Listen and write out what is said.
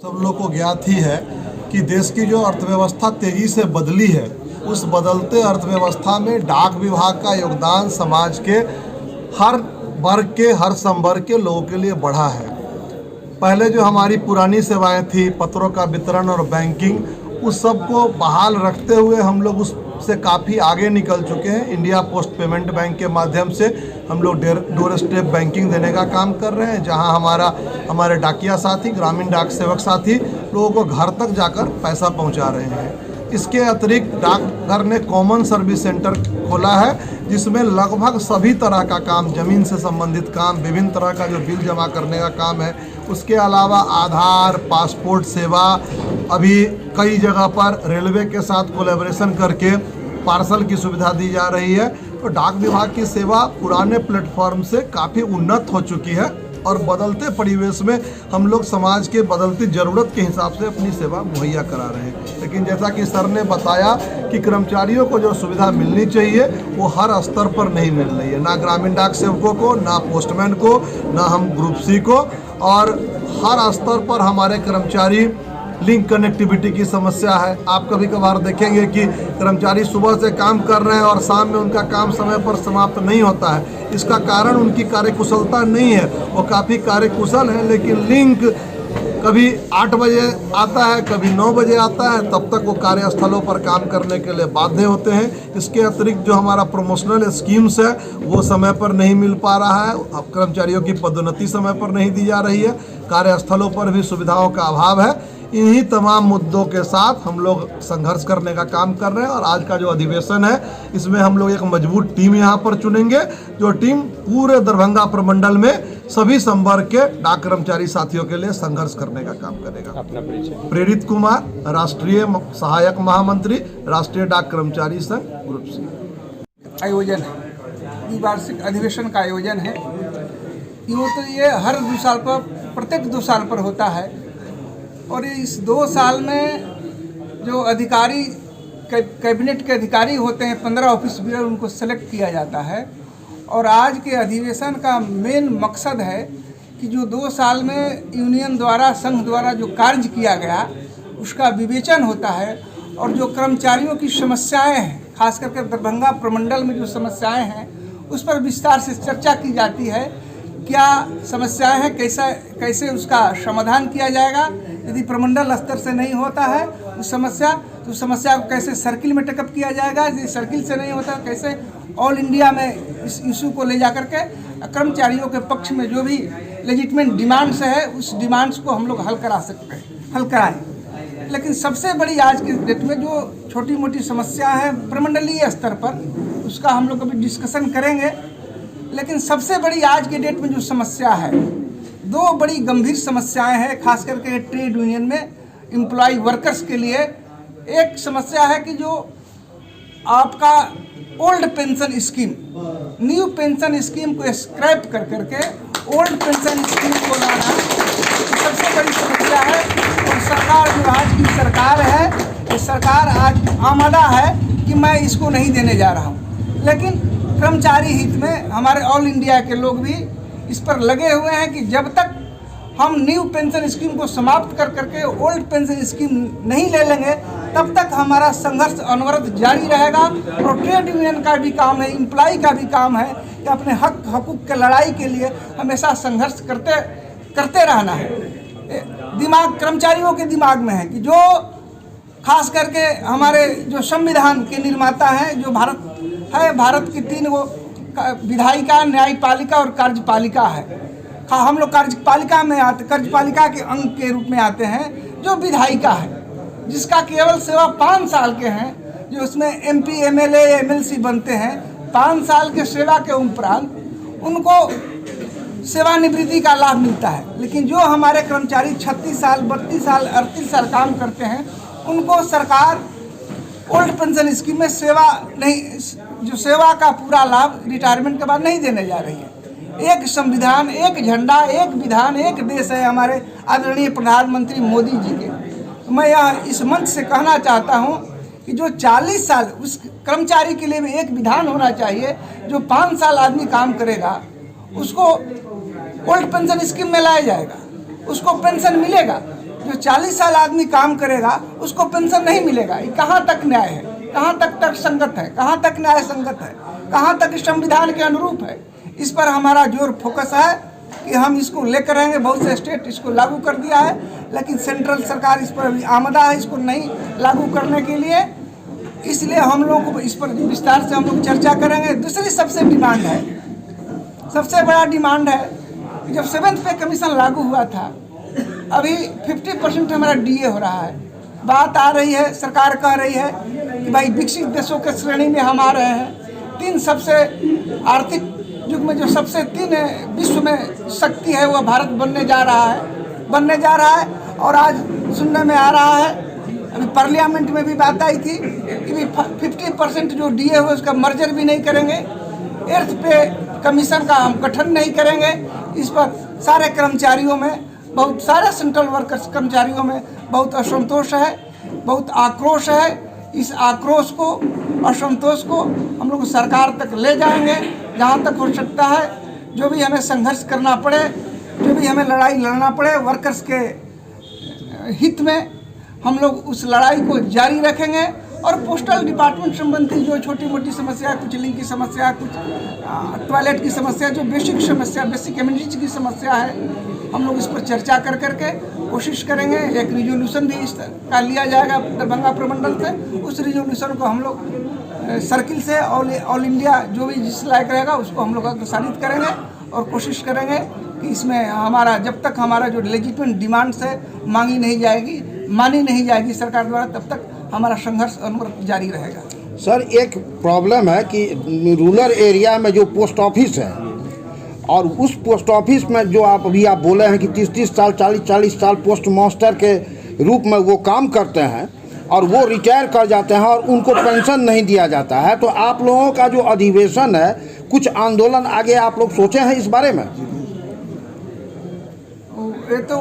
सब लोग को ज्ञात ही है कि देश की जो अर्थव्यवस्था तेजी से बदली है, उस बदलते अर्थव्यवस्था में डाक विभाग का योगदान समाज के हर वर्ग के, हर संवर्ग के लोगों के लिए बढ़ा है। पहले जो हमारी पुरानी सेवाएं थी, पत्रों का वितरण और बैंकिंग, उस सब को बहाल रखते हुए हम लोग उससे काफ़ी आगे निकल चुके हैं। इंडिया पोस्ट पेमेंट बैंक के माध्यम से हम लोग डोर स्टेप बैंकिंग देने का काम कर रहे हैं, जहां हमारे डाकिया साथी, ग्रामीण डाक सेवक साथी लोगों को घर तक जाकर पैसा पहुंचा रहे हैं। इसके अतिरिक्त डाकघर ने कॉमन सर्विस सेंटर खोला है, जिसमें लगभग सभी तरह का काम, ज़मीन से संबंधित काम, विभिन्न तरह का जो बिल जमा करने का काम है, उसके अलावा आधार, पासपोर्ट सेवा, अभी कई जगह पर रेलवे के साथ कोलैबोरेशन करके पार्सल की सुविधा दी जा रही है। तो डाक विभाग की सेवा पुराने प्लेटफॉर्म से काफ़ी उन्नत हो चुकी है और बदलते परिवेश में हम लोग समाज के बदलती ज़रूरत के हिसाब से अपनी सेवा मुहैया करा रहे हैं। लेकिन जैसा कि सर ने बताया कि कर्मचारियों को जो सुविधा मिलनी चाहिए वो हर स्तर पर नहीं मिल रही है, ना ग्रामीण डाक सेवकों को, ना पोस्टमैन को, ना हम ग्रुप सी को, और हर स्तर पर हमारे कर्मचारी लिंक कनेक्टिविटी की समस्या है। आप कभी कभार देखेंगे कि कर्मचारी सुबह से काम कर रहे हैं और शाम में उनका काम समय पर समाप्त नहीं होता है। इसका कारण उनकी कार्यकुशलता नहीं है, वो काफ़ी कार्यकुशल है, लेकिन लिंक कभी 8 बजे आता है, कभी 9 बजे आता है, तब तक वो कार्यस्थलों पर काम करने के लिए बाध्य होते हैं। इसके अतिरिक्त जो हमारा प्रमोशनल स्कीम्स है वो समय पर नहीं मिल पा रहा है, अब कर्मचारियों की पदोन्नति समय पर नहीं दी जा रही है, कार्यस्थलों पर भी सुविधाओं का अभाव है। इन्हीं तमाम मुद्दों के साथ हम लोग संघर्ष करने का काम कर रहे हैं और आज का जो अधिवेशन है, इसमें हम लोग एक मजबूत टीम यहाँ पर चुनेंगे, जो टीम पूरे दरभंगा प्रमंडल में सभी संवर्ग के डाक कर्मचारी साथियों के लिए संघर्ष करने का काम करेगा। अपना परिचय। प्रेरित कुमार, राष्ट्रीय सहायक महामंत्री, राष्ट्रीय डाक कर्मचारी संघ, ग्रुप सी। आयोजन है, द्विवार्षिक अधिवेशन का आयोजन है। यूँ तो ये हर 2 साल पर, प्रत्येक 2 साल पर होता है, और इस 2 साल में जो अधिकारी, कैबिनेट के अधिकारी होते हैं, 15 ऑफिस बियर, उनको सेलेक्ट किया जाता है। और आज के अधिवेशन का मेन मकसद है कि जो 2 साल में यूनियन द्वारा, संघ द्वारा जो कार्य किया गया, उसका विवेचन होता है, और जो कर्मचारियों की समस्याएं हैं, खास करके दरभंगा प्रमंडल में जो समस्याएं हैं, उस पर विस्तार से चर्चा की जाती है। क्या समस्याएं हैं, कैसे उसका समाधान किया जाएगा। यदि प्रमंडल स्तर से नहीं होता है उस समस्या, तो उस समस्या को कैसे सर्किल में टेकअप किया जाएगा। यदि सर्किल से नहीं होता, कैसे ऑल इंडिया में इस इशू को ले जा करके कर्मचारियों के पक्ष में जो भी लेजिटमेट डिमांड्स है, उस डिमांड्स को हम लोग हल कराएं। लेकिन सबसे बड़ी आज के डेट में जो छोटी मोटी समस्या है प्रमंडलीय स्तर पर, उसका हम लोग अभी डिस्कशन करेंगे। लेकिन सबसे बड़ी आज के डेट में जो समस्या है, 2 बड़ी गंभीर समस्याएं हैं, खास करके ट्रेड यूनियन में एम्प्लॉय वर्कर्स के लिए। एक समस्या है कि जो आपका old pension scheme, new pension scheme को स्क्रैप कर करके ओल्ड पेंशन स्कीम को लाना, तो सबसे बड़ी समस्या है। और सरकार, जो आज की सरकार है, ये सरकार आज आमादा है कि मैं इसको नहीं देने जा रहा हूँ। लेकिन कर्मचारी हित में हमारे ऑल इंडिया के लोग भी इस पर लगे हुए हैं कि जब तक हम न्यू पेंशन स्कीम को समाप्त कर करके ओल्ड पेंशन स्कीम नहीं ले लेंगे, तब तक हमारा संघर्ष अनवरत जारी रहेगा। और ट्रेड यूनियन का भी काम है, एम्प्लॉय का भी काम है कि अपने हक हकूक़ के लड़ाई के लिए हमेशा संघर्ष करते रहना है। दिमाग कर्मचारियों के दिमाग में है कि जो खास करके हमारे जो संविधान के निर्माता हैं, जो भारत की 3 गो विधायिका, न्यायपालिका और कार्यपालिका है। हम लोग कार्यपालिका में आते, कार्यपालिका के अंग के रूप में आते हैं जो विधायिका है, जिसका केवल सेवा 5 साल के हैं, जो उसमें MP, MLA, MLC बनते हैं। 5 साल के सेवा के उपरांत उनको सेवानिवृत्ति का लाभ मिलता है। लेकिन जो हमारे कर्मचारी 36 साल, 32 साल, 38 साल काम करते हैं, उनको सरकार ओल्ड पेंशन स्कीम में जो सेवा का पूरा लाभ रिटायरमेंट के बाद नहीं देने जा रही है। एक संविधान, एक झंडा, एक विधान, एक देश है हमारे आदरणीय प्रधानमंत्री मोदी जी के। तो मैं यह इस मंच से कहना चाहता हूं कि जो 40 साल, उस कर्मचारी के लिए भी एक विधान होना चाहिए। जो 5 साल आदमी काम करेगा, उसको ओल्ड पेंशन स्कीम में लाया जाएगा, उसको पेंशन मिलेगा। जो 40 साल आदमी काम करेगा उसको पेंशन नहीं मिलेगा। ये कहाँ तक न्याय है, कहाँ तक तर्कसंगत है, कहाँ तक न्याय संगत है, कहाँ तक संविधान के अनुरूप है। इस पर हमारा जोर फोकस है कि हम इसको लेकर आएंगे। बहुत से स्टेट इसको लागू कर दिया है, लेकिन सेंट्रल सरकार इस पर अभी आमदा है इसको नहीं लागू करने के लिए। इसलिए हम लोग को इस पर विस्तार से हम लोग चर्चा करेंगे। दूसरी सबसे डिमांड है, सबसे बड़ा डिमांड है, जब 7th पे कमीशन लागू हुआ था, अभी 50% हमारा DA हो रहा है। बात आ रही है, सरकार कह रही है कि भाई विकसित देशों के श्रेणी में हम आ रहे हैं। 3 सबसे आर्थिक युग में जो सबसे 3 विश्व में शक्ति है वो भारत बनने जा रहा है। और आज सुनने में आ रहा है, अभी पार्लियामेंट में भी बात आई थी कि 50% जो DA हुए उसका मर्जर भी नहीं करेंगे, 8th पे कमीशन का हम गठन नहीं करेंगे। इस पर सारे कर्मचारियों में, बहुत सारे सेंट्रल वर्कर्स कर्मचारियों में बहुत असंतोष है, बहुत आक्रोश है। इस आक्रोश को, असंतोष को हम लोग सरकार तक ले जाएंगे जहाँ तक हो सकता है। जो भी हमें संघर्ष करना पड़े, जो भी हमें लड़ाई लड़ना पड़े वर्कर्स के हित में, हम लोग उस लड़ाई को जारी रखेंगे। और पोस्टल डिपार्टमेंट संबंधी जो छोटी मोटी समस्या, कुछ लिंक की समस्या, कुछ टॉयलेट की समस्या, जो बेसिक समस्या, बेसिक एमिनिटीज की समस्या है, हम लोग इस पर चर्चा कर करके कोशिश करेंगे। एक रिजोल्यूशन भी इस का लिया जाएगा दरभंगा प्रमंडल से। उस रिजोल्यूशन को हम लोग सर्किल से ऑल इंडिया जो भी जिस लायक रहेगा उसको हम लोग अग्रसारित करेंगे और कोशिश करेंगे कि इसमें हमारा, जब तक हमारा जो लेजिटिमेट डिमांड्स है मानी नहीं जाएगी सरकार द्वारा, तब तक हमारा संघर्ष अनवरत जारी रहेगा। सर, एक प्रॉब्लम है कि रूरल एरिया में जो पोस्ट ऑफिस है, और उस पोस्ट ऑफिस में जो आप बोले हैं कि 30-30 साल 40-40 साल पोस्ट मास्टर के रूप में वो काम करते हैं और वो रिटायर कर जाते हैं और उनको पेंशन नहीं दिया जाता है, तो आप लोगों का जो अधिवेशन है, कुछ आंदोलन आगे आप लोग सोचे हैं इस बारे में? ये तो